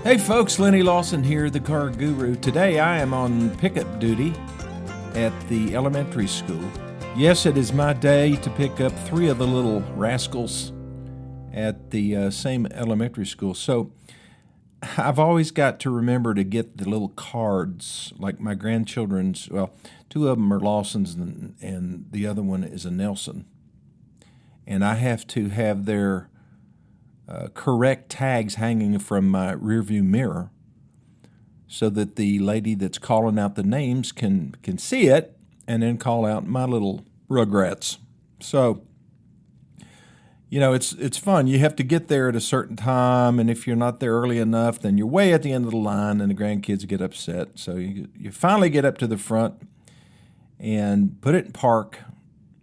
Hey folks, Lenny Lawson here, the car guru. Today I am on pickup duty at the elementary school. Yes, it is my day to pick up three of the little rascals at the same elementary school. So I've always got to remember to get the little cards, like my grandchildren's. Well, two of them are Lawsons and the other one is a Nelson. And I have to have their correct tags hanging from my rearview mirror so that the lady that's calling out the names can see it and then call out my little rugrats. So, you know, it's fun. You have to get there at a certain time, and if you're not there early enough, then you're way at the end of the line and the grandkids get upset. So you finally get up to the front and put it in park.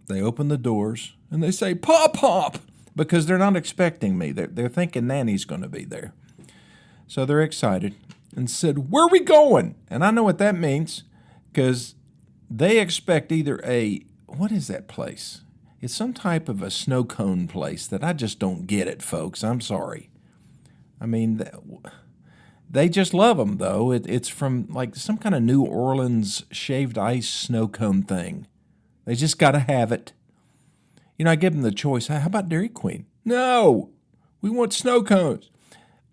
They open the doors and they say, "Pop, pop," because they're not expecting me. They're thinking Nanny's going to be there. So they're excited and said, "Where are we going?" And I know what that means because they expect either what is that place? It's some type of a snow cone place that I just don't get it, folks. I'm sorry. I mean, they just love them, though. It's from like some kind of New Orleans shaved ice snow cone thing. They just got to have it. You know, I give them the choice. How about Dairy Queen? No, we want snow cones.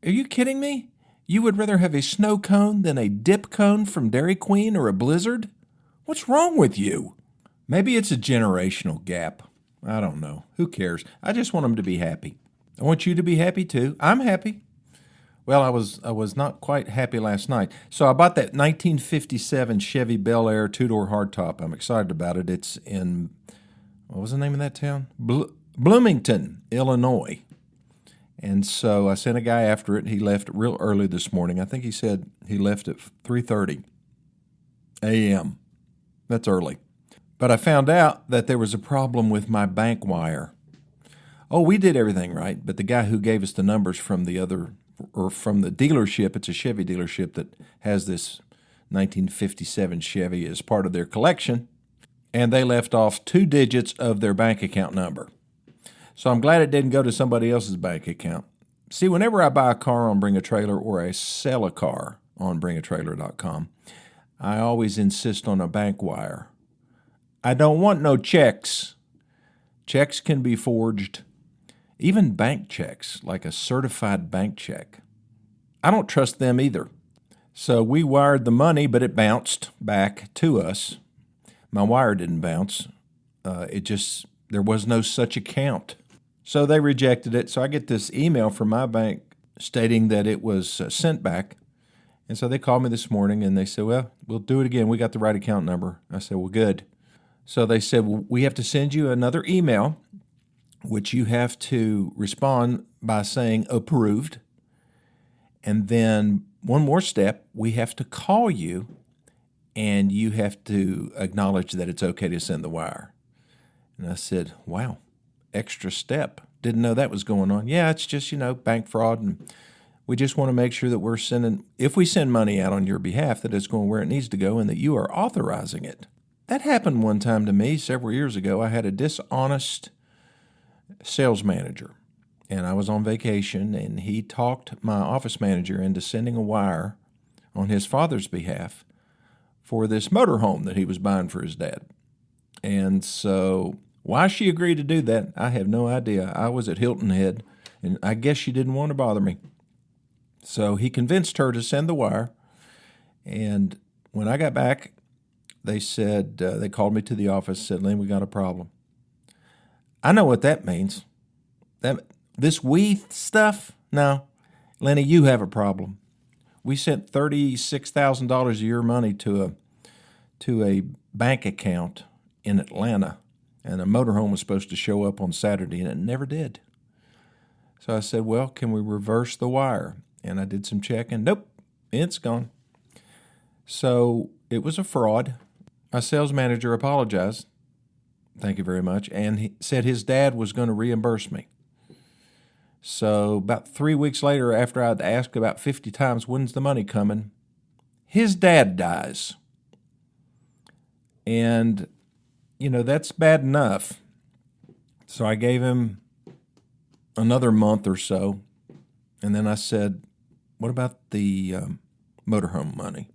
Are you kidding me? You would rather have a snow cone than a dip cone from Dairy Queen or a Blizzard? What's wrong with you? Maybe it's a generational gap. I don't know. Who cares? I just want them to be happy. I want you to be happy too. I'm happy. Well, I was not quite happy last night. So I bought that 1957 Chevy Bel Air two-door hardtop. I'm excited about it. It's in, what was the name of that town? Bloomington, Illinois. And so I sent a guy after it. He left real early this morning. I think he said he left at 3:30 a.m. That's early. But I found out that there was a problem with my bank wire. Oh, we did everything right, but the guy who gave us the numbers from the dealership, it's a Chevy dealership that has this 1957 Chevy as part of their collection, and they left off 2 digits of their bank account number. So I'm glad it didn't go to somebody else's bank account. See, whenever I buy a car on Bring a Trailer or I sell a car on bringatrailer.com, I always insist on a bank wire. I don't want no checks. Checks can be forged. Even bank checks, like a certified bank check. I don't trust them either. So we wired the money, but it bounced back to us. My wire didn't bounce. There was no such account. So they rejected it. So I get this email from my bank stating that it was sent back. And so they called me this morning and they said, "Well, we'll do it again. We got the right account number." I said, "Well, good." So they said, "Well, we have to send you another email, which you have to respond by saying approved. And then one more step, we have to call you and you have to acknowledge that it's okay to send the wire." And I said, "Wow, extra step. Didn't know that was going on." "Yeah, it's just, bank fraud. And we just want to make sure that if we send money out on your behalf, that it's going where it needs to go and that you are authorizing it." That happened one time to me several years ago. I had a dishonest sales manager, and I was on vacation, and he talked my office manager into sending a wire on his father's behalf for this motorhome that he was buying for his dad. And so why she agreed to do that, I have no idea. I was at Hilton Head, and I guess she didn't want to bother me. So he convinced her to send the wire, and when I got back, they said, they called me to the office, said, "Lynn, we got a problem." I know what that means. This we stuff? No. Lenny, you have a problem. We sent $36,000 of your money to a bank account in Atlanta, and a motorhome was supposed to show up on Saturday, and it never did. So I said, "Well, can we reverse the wire?" And I did some checking. Nope, it's gone. So it was a fraud. My sales manager apologized. Thank you very much. And he said his dad was going to reimburse me. So about 3 weeks later, after I'd asked about 50 times, "When's the money coming?" his dad dies. And, that's bad enough. So I gave him another month or so. And then I said, what about the motorhome money?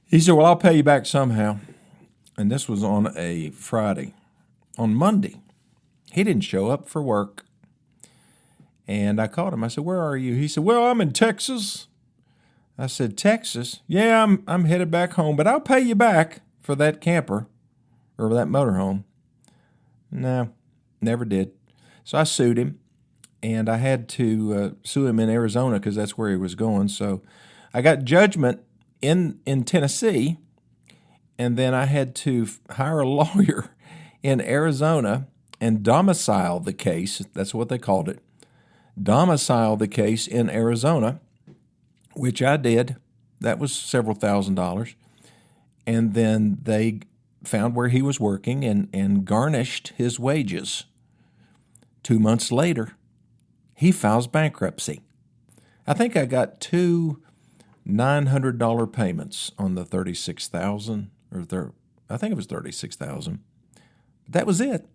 He said, well, I'll pay you back somehow. And this was on a Friday. On Monday, he didn't show up for work. And I called him. I said, where are you? He said, well, I'm in Texas. I said, Texas? Yeah, I'm headed back home, but I'll pay you back for that camper or that motorhome. No, never did. So I sued him, and I had to sue him in Arizona because that's where he was going. So I got judgment in Tennessee, and then I had to hire a lawyer in Arizona and domicile the case. That's what they called it. Domicile the case in Arizona, which I did. That was several $1,000s. And then they found where he was working and garnished his wages. 2 months later, he files bankruptcy. I think I got two $900 payments on the $36,000, I think it was $36,000. That was it.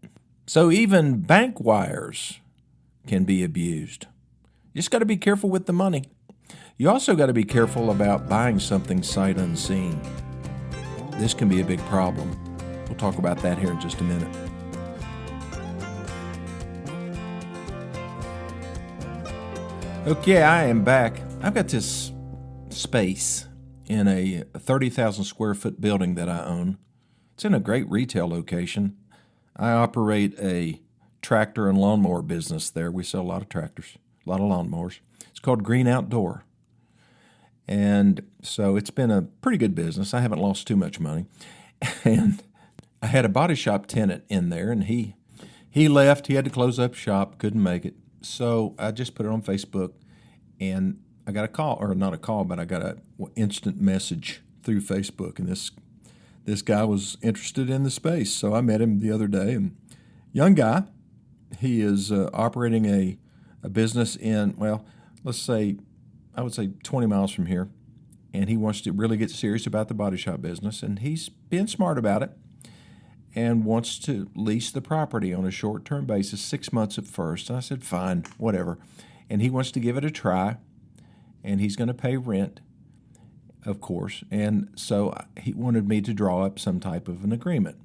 So even bank wires can be abused. You just got to be careful with the money. You also got to be careful about buying something sight unseen. This can be a big problem. We'll talk about that here in just a minute. Okay, I am back. I've got this space in a 30,000 square foot building that I own. It's in a great retail location. I operate a tractor and lawnmower business there. We sell a lot of tractors, a lot of lawnmowers. It's called Green Outdoor. And so it's been a pretty good business. I haven't lost too much money. And I had a body shop tenant in there, and he left. He had to close up shop, couldn't make it. So I just put it on Facebook, and I got a call, or not a call, but I got an instant message through Facebook, and this guy was interested in the space. So I met him the other day, and young guy. He is operating a business in, well, let's say, I would say 20 miles from here, and he wants to really get serious about the body shop business, and he's being smart about it and wants to lease the property on a short-term basis, 6 months at first. And I said, fine, whatever. And he wants to give it a try, and he's going to pay rent, of course. And so he wanted me to draw up some type of an agreement.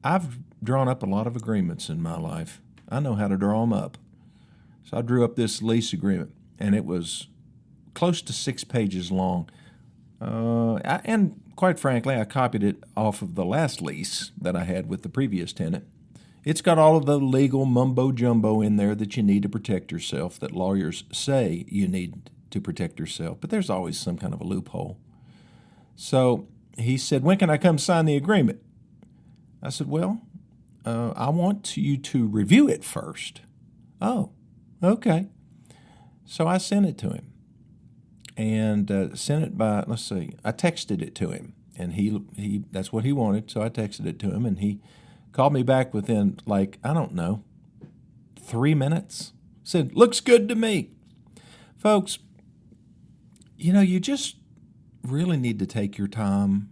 I've drawn up a lot of agreements in my life. I know how to draw them up. So I drew up this lease agreement, and it was close to 6 pages long. And quite frankly, I copied it off of the last lease that I had with the previous tenant. It's got all of the legal mumbo-jumbo in there that you need to protect yourself, that lawyers say you need to protect yourself, but there's always some kind of a loophole. So he said, when can I come sign the agreement? I said, well, I want you to review it first. Oh, okay. So I sent it to him, and sent it by, let's see, I texted it to him, and he that's what he wanted, so I texted it to him, and he called me back within, like, I don't know, 3 minutes. Said, looks good to me. Folks, you just really need to take your time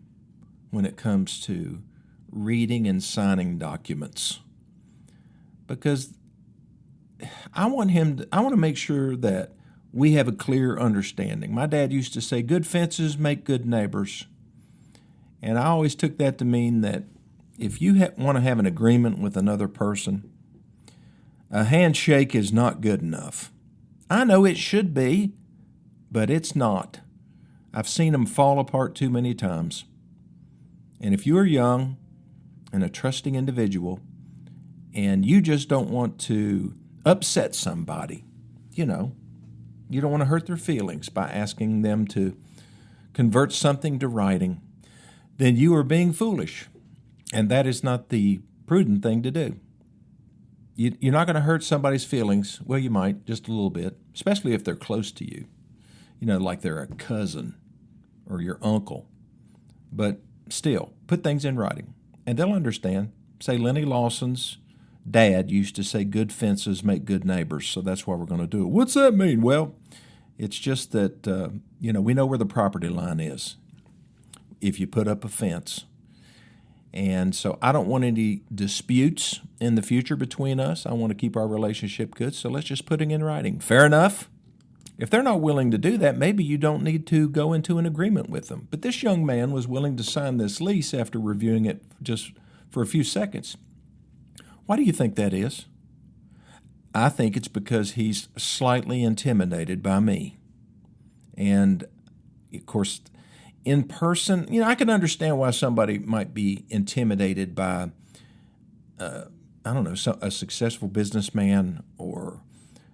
when it comes to reading and signing documents, because I want to make sure that we have a clear understanding. My dad used to say, good fences make good neighbors. And I always took that to mean that if you want to have an agreement with another person, a handshake is not good enough. I know it should be, but it's not. I've seen them fall apart too many times. And if you are young and a trusting individual, and you just don't want to upset somebody, you don't want to hurt their feelings by asking them to convert something to writing, then you are being foolish. And that is not the prudent thing to do. You're not going to hurt somebody's feelings. Well, you might, just a little bit, especially if they're close to you, like they're a cousin or your uncle. But still, put things in writing, and they'll understand. Say Lenny Lawson's dad used to say, good fences make good neighbors, so that's why we're going to do it. What's that mean? Well, it's just that, we know where the property line is if you put up a fence. And so I don't want any disputes in the future between us. I want to keep our relationship good, so let's just put it in writing. Fair enough? If they're not willing to do that, maybe you don't need to go into an agreement with them. But this young man was willing to sign this lease after reviewing it just for a few seconds. Why do you think that is? I think it's because he's slightly intimidated by me. And, of course, in person, I can understand why somebody might be intimidated by, a successful businessman or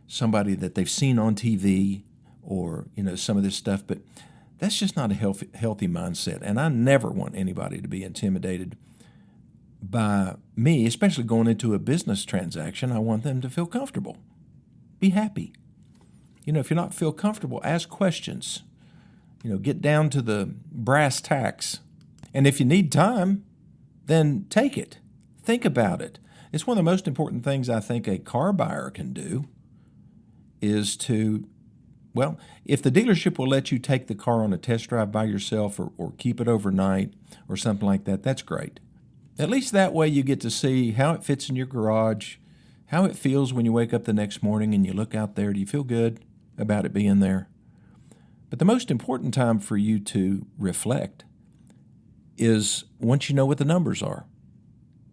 somebody that they've seen on TV or, some of this stuff. But that's just not a healthy mindset. And I never want anybody to be intimidated by me, especially going into a business transaction. I want them to feel comfortable. Be happy. If you're not feel comfortable, ask questions. Get down to the brass tacks. And if you need time, then take it. Think about it. It's one of the most important things I think a car buyer can do is to, if the dealership will let you take the car on a test drive by yourself or keep it overnight or something like that, that's great. At least that way you get to see how it fits in your garage, how it feels when you wake up the next morning and you look out there. Do you feel good about it being there? But the most important time for you to reflect is once you know what the numbers are,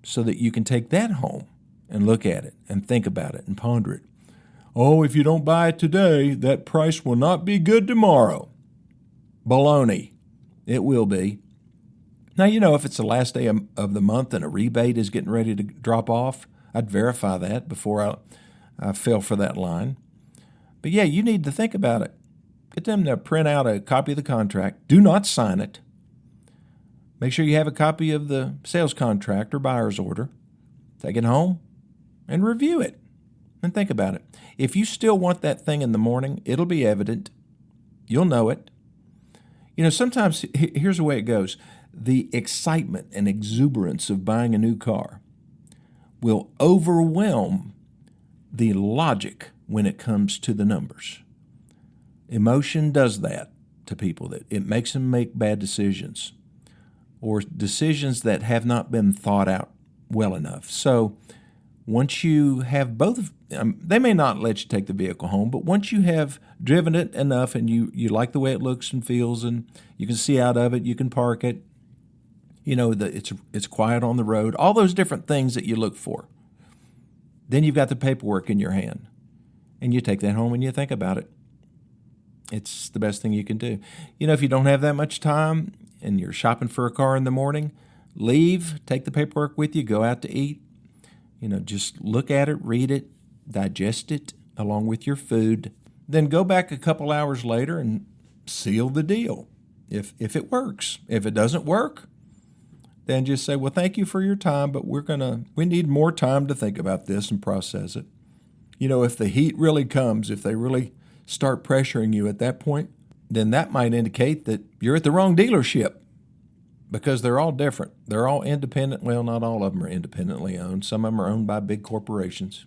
so that you can take that home and look at it and think about it and ponder it. Oh, if you don't buy it today, that price will not be good tomorrow. Baloney. It will be. Now, if it's the last day of the month and a rebate is getting ready to drop off, I'd verify that before I fell for that line. But yeah, you need to think about it. Get them to print out a copy of the contract. Do not sign it. Make sure you have a copy of the sales contract or buyer's order. Take it home and review it and think about it. If you still want that thing in the morning, it'll be evident. You'll know it. Sometimes here's the way it goes. The excitement and exuberance of buying a new car will overwhelm the logic when it comes to the numbers. Emotion does that to people. That it makes them make bad decisions or decisions that have not been thought out well enough. So once you have both, they may not let you take the vehicle home, but once you have driven it enough and you like the way it looks and feels and you can see out of it, you can park it, it's quiet on the road, all those different things that you look for. Then you've got the paperwork in your hand and you take that home and you think about it. It's the best thing you can do. If you don't have that much time and you're shopping for a car in the morning, leave, take the paperwork with you, go out to eat. Just look at it, read it, digest it along with your food. Then go back a couple hours later and seal the deal if it works. If it doesn't work, then just say, well, thank you for your time, but we need more time to think about this and process it. If the heat really comes, if they really start pressuring you at that point, then that might indicate that you're at the wrong dealership because they're all different. They're all independent. Well, not all of them are independently owned. Some of them are owned by big corporations,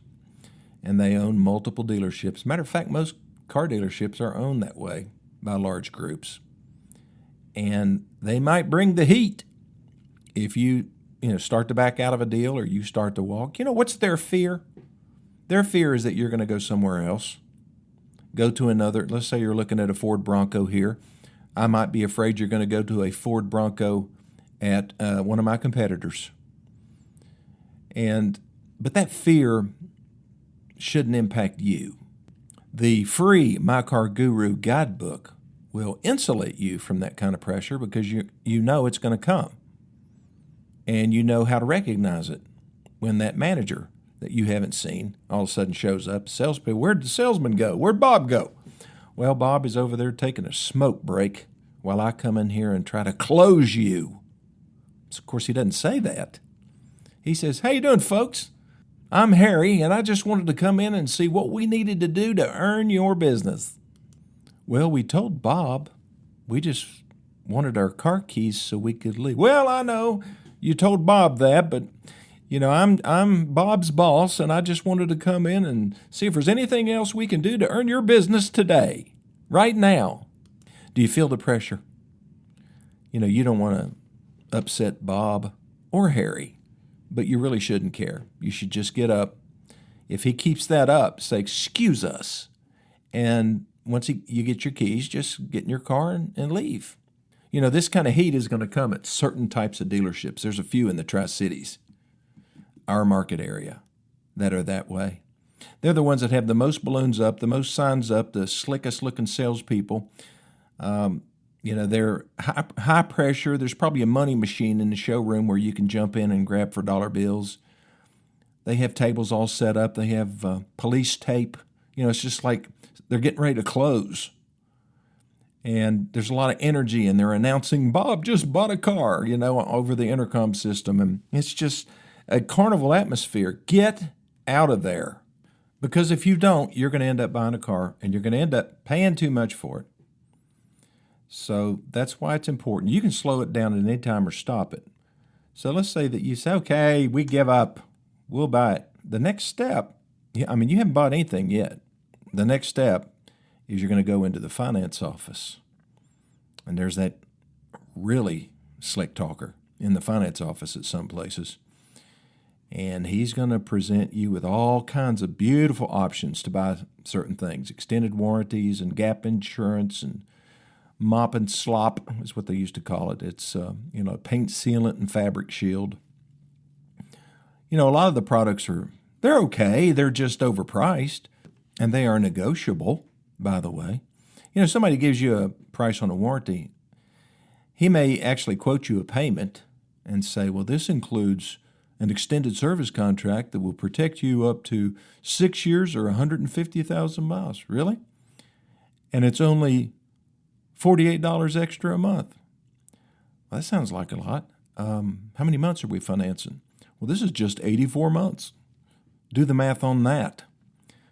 and they own multiple dealerships. Matter of fact, most car dealerships are owned that way by large groups. And they might bring the heat if you start to back out of a deal or you start to walk. What's their fear? Their fear is that you're going to go somewhere else. Go to another, let's say you're looking at a Ford Bronco here. I might be afraid you're going to go to a Ford Bronco at one of my competitors. But that fear shouldn't impact you. The free My Car Guru guidebook will insulate you from that kind of pressure because you know it's going to come. And you know how to recognize it when that manager that you haven't seen all of a sudden shows up. Salespeople, where'd the salesman go? Where'd Bob go? Well, Bob is over there taking a smoke break while I come in here and try to close you. So, of course, he doesn't say that. He says, how you doing, folks? I'm Harry, and I just wanted to come in and see what we needed to do to earn your business. Well, we told Bob we just wanted our car keys so we could leave. Well, I know you told Bob that, but I'm Bob's boss, and I just wanted to come in and see if there's anything else we can do to earn your business today, right now. Do you feel the pressure? You don't want to upset Bob or Harry, but you really shouldn't care. You should just get up. If he keeps that up, say, excuse us, and you get your keys, just get in your car and leave. This kind of heat is going to come at certain types of dealerships. There's a few in the Tri-Cities, our market area, that are that way. They're the ones that have the most balloons up, the most signs up, the slickest looking salespeople. They're high pressure. There's probably a money machine in the showroom where you can jump in and grab for dollar bills. They have tables all set up. They have police tape. It's just like they're getting ready to close. And there's a lot of energy, and they're announcing, Bob just bought a car, over the intercom system. And it's just a carnival atmosphere. Get out of there. Because if you don't, you're going to end up buying a car, and you're going to end up paying too much for it. So that's why it's important. You can slow it down at any time or stop it. So let's say that you say, okay, we give up. We'll buy it. The next step, you haven't bought anything yet. The next step is you're going to go into the finance office. And there's that really slick talker in the finance office at some places. And he's going to present you with all kinds of beautiful options to buy certain things. Extended warranties and gap insurance and mop and slop is what they used to call it. It's, paint sealant and fabric shield. A lot of the products they're okay. They're just overpriced. And they are negotiable, by the way. Somebody gives you a price on a warranty. He may actually quote you a payment and say, well, this includes an extended service contract that will protect you up to 6 years or 150,000 miles. Really? And it's only $48 extra a month. Well, that sounds like a lot. How many months are we financing? Well, this is just 84 months. Do the math on that.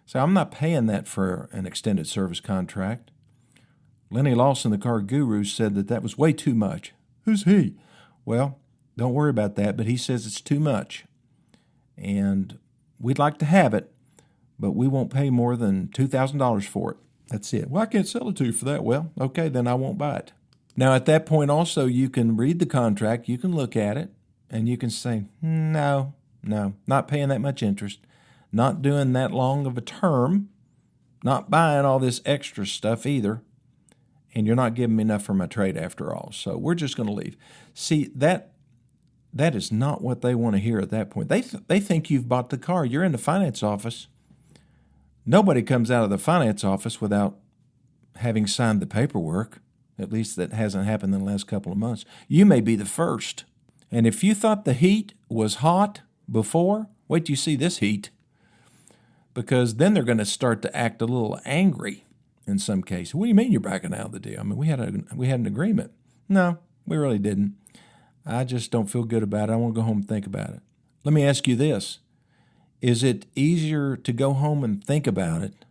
So I'm not paying that for an extended service contract. Lenny Lawson, the car guru, said that was way too much. Who's he? Well, don't worry about that, but he says it's too much. And we'd like to have it, but we won't pay more than $2,000 for it. That's it. Well, I can't sell it to you for that. Well, okay, then I won't buy it. Now, at that point also, you can read the contract, you can look at it, and you can say, no, not paying that much interest. Not doing that long of a term, not buying all this extra stuff either, and you're not giving me enough for my trade after all. So we're just going to leave. See, that is not what they want to hear at that point. They think you've bought the car. You're in the finance office. Nobody comes out of the finance office without having signed the paperwork. At least that hasn't happened in the last couple of months. You may be the first. And if you thought the heat was hot before, wait till you see this heat. Because then they're going to start to act a little angry in some cases. What do you mean you're backing out of the deal? We had an agreement. No, we really didn't. I just don't feel good about it. I want to go home and think about it. Let me ask you this. Is it easier to go home and think about it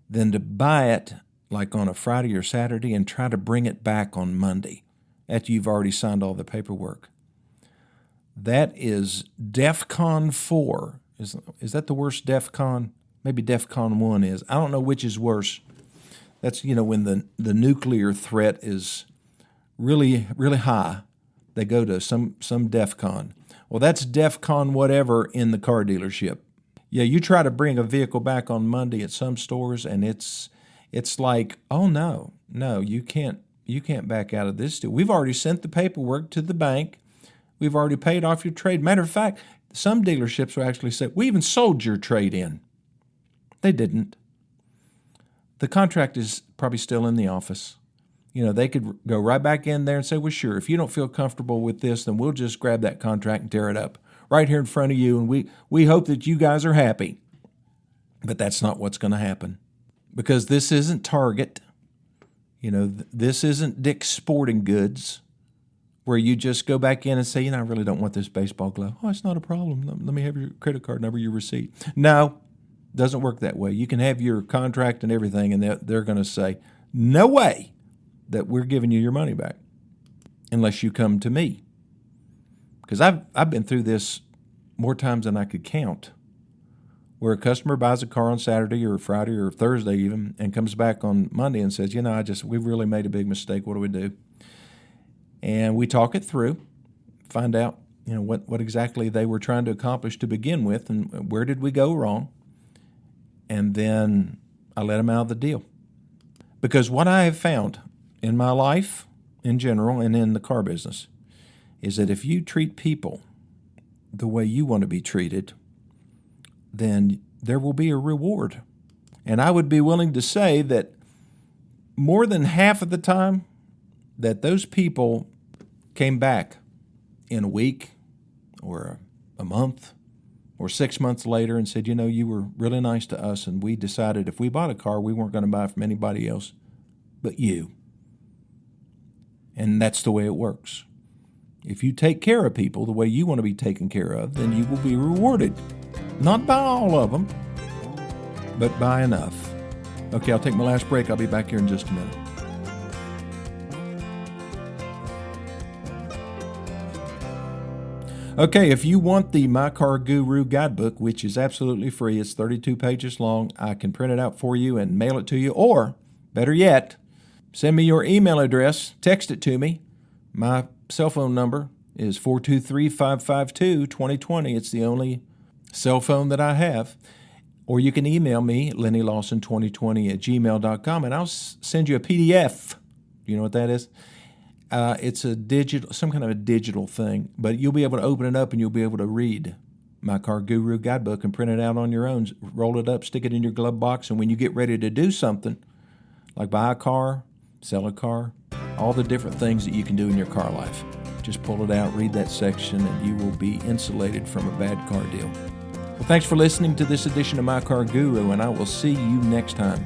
than to buy it like on a Friday or Saturday and try to bring it back on Monday after you've already signed all the paperwork? That is DEFCON 4. Is that the worst DEFCON? Maybe DEFCON 1 is. I don't know which is worse. That's, when the nuclear threat is really, really high. They go to some DEFCON. Well, that's DEFCON whatever in the car dealership. Yeah, you try to bring a vehicle back on Monday at some stores, and it's like, oh, no, you can't back out of this deal. We've already sent the paperwork to the bank. We've already paid off your trade. Matter of fact, some dealerships will actually say, we even sold your trade in. They didn't. The contract is probably still in the office. They could go right back in there and say, well, sure, if you don't feel comfortable with this, then we'll just grab that contract and tear it up right here in front of you, and we hope that you guys are happy. But that's not what's going to happen, because this isn't Target. This isn't Dick's Sporting Goods, where you just go back in and say, I really don't want this baseball glove. Oh, it's not a problem. Let me have your credit card number, your receipt. No, doesn't work that way. You can have your contract and everything, and they're going to say, no way that we're giving you your money back unless you come to me. Because I've been through this more times than I could count, where a customer buys a car on Saturday or Friday or Thursday even and comes back on Monday and says, we've really made a big mistake. What do we do? And we talk it through, find out, what exactly they were trying to accomplish to begin with, and where did we go wrong. And then I let them out of the deal. Because what I have found in my life in general and in the car business is that if you treat people the way you want to be treated, then there will be a reward. And I would be willing to say that more than half of the time that those people came back in a week or a month or 6 months later and said, you were really nice to us, and we decided if we bought a car, we weren't going to buy from anybody else but you. And that's the way it works. If you take care of people the way you want to be taken care of, then you will be rewarded. Not by all of them, but by enough. Okay, I'll take my last break. I'll be back here in just a minute. Okay, if you want the My Car Guru guidebook, which is absolutely free, it's 32 pages long, I can print it out for you and mail it to you, or, better yet, send me your email address, text it to me. My cell phone number is 423-552-2020. It's the only cell phone that I have. Or you can email me, lennylawson2020@gmail.com, and I'll send you a PDF. You know what that is? It's some kind of a digital thing, but you'll be able to open it up and you'll be able to read My Car Guru guidebook and print it out on your own. Roll it up, stick it in your glove box, and when you get ready to do something, like buy a car, sell a car, all the different things that you can do in your car life, just pull it out, read that section, and you will be insulated from a bad car deal. Well, thanks for listening to this edition of My Car Guru, and I will see you next time.